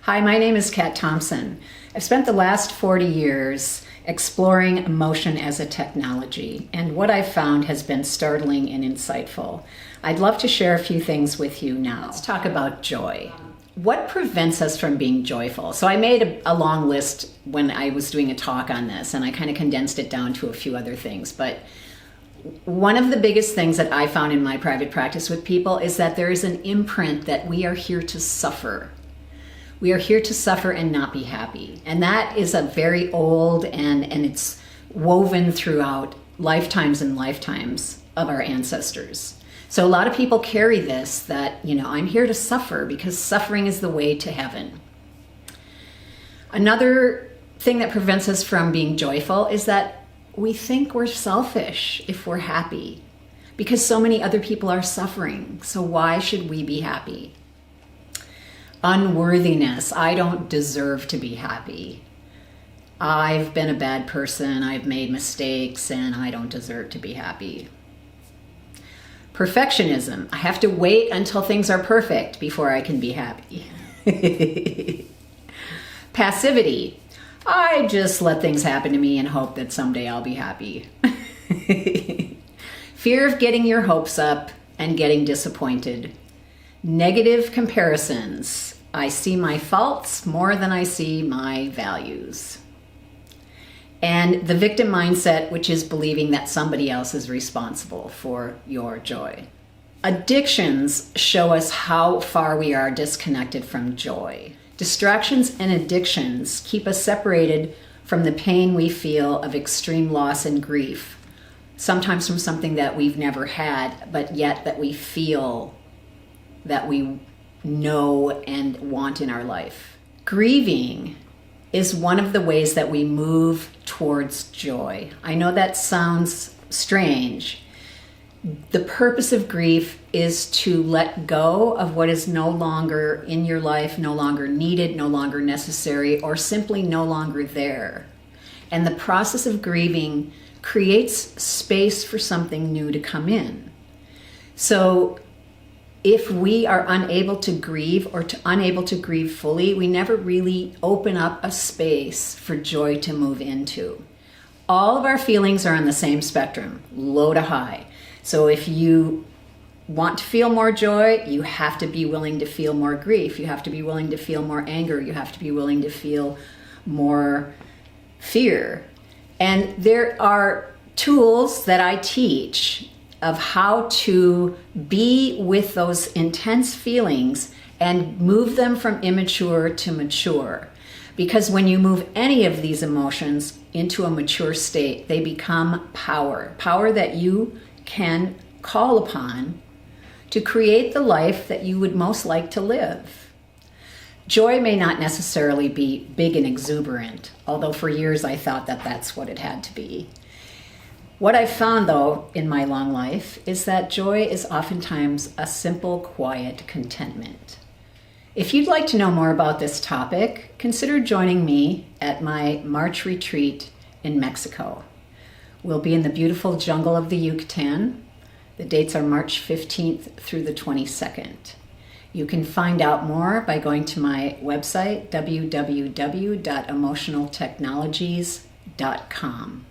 Hi, my name is Kat Thompson. I've spent the last 40 years exploring emotion as a technology, and what I've found has been startling and insightful. I'd love to share a few things with you now. Let's talk about joy. What prevents us from being joyful? So I made a long list when I was doing a talk on this, and I kind of condensed it down to a few other things. But one of the biggest things that I found in my private practice with people is that there is an imprint that we are here to suffer. We are here to suffer and not be happy. And that is a very old and it's woven throughout lifetimes and lifetimes of our ancestors. So a lot of people carry this that, I'm here to suffer because suffering is the way to heaven. Another thing that prevents us from being joyful is that we think we're selfish if we're happy because so many other people are suffering. So why should we be happy? Unworthiness. I don't deserve to be happy. I've been a bad person. I've made mistakes and I don't deserve to be happy. Perfectionism. I have to wait until things are perfect before I can be happy. Passivity. I just let things happen to me and hope that someday I'll be happy. Fear of getting your hopes up and getting disappointed. Negative comparisons. I see my faults more than I see my values. And the victim mindset, which is believing that somebody else is responsible for your joy. Addictions show us how far we are disconnected from joy. Distractions and addictions keep us separated from the pain we feel of extreme loss and grief, sometimes from something that we've never had, but yet that we feel that we know and want in our life. Grieving is one of the ways that we move towards joy. I know that sounds strange. The purpose of grief is to let go of what is no longer in your life, no longer needed, no longer necessary, or simply no longer there. And the process of grieving creates space for something new to come in. So if we are unable to grieve or unable to grieve fully, we never really open up a space for joy to move into. All of our feelings are on the same spectrum, low to high. So if you want to feel more joy, you have to be willing to feel more grief. You have to be willing to feel more anger. You have to be willing to feel more fear. And there are tools that I teach of how to be with those intense feelings and move them from immature to mature. Because when you move any of these emotions into a mature state, they become power that you can call upon to create the life that you would most like to live. Joy may not necessarily be big and exuberant, although for years I thought that that's what it had to be. What I've found, though, in my long life is that joy is oftentimes a simple, quiet contentment. If you'd like to know more about this topic, consider joining me at my March retreat in Mexico. We'll be in the beautiful jungle of the Yucatan. The dates are March 15th through the 22nd. You can find out more by going to my website, www.emotionaltechnologies.com.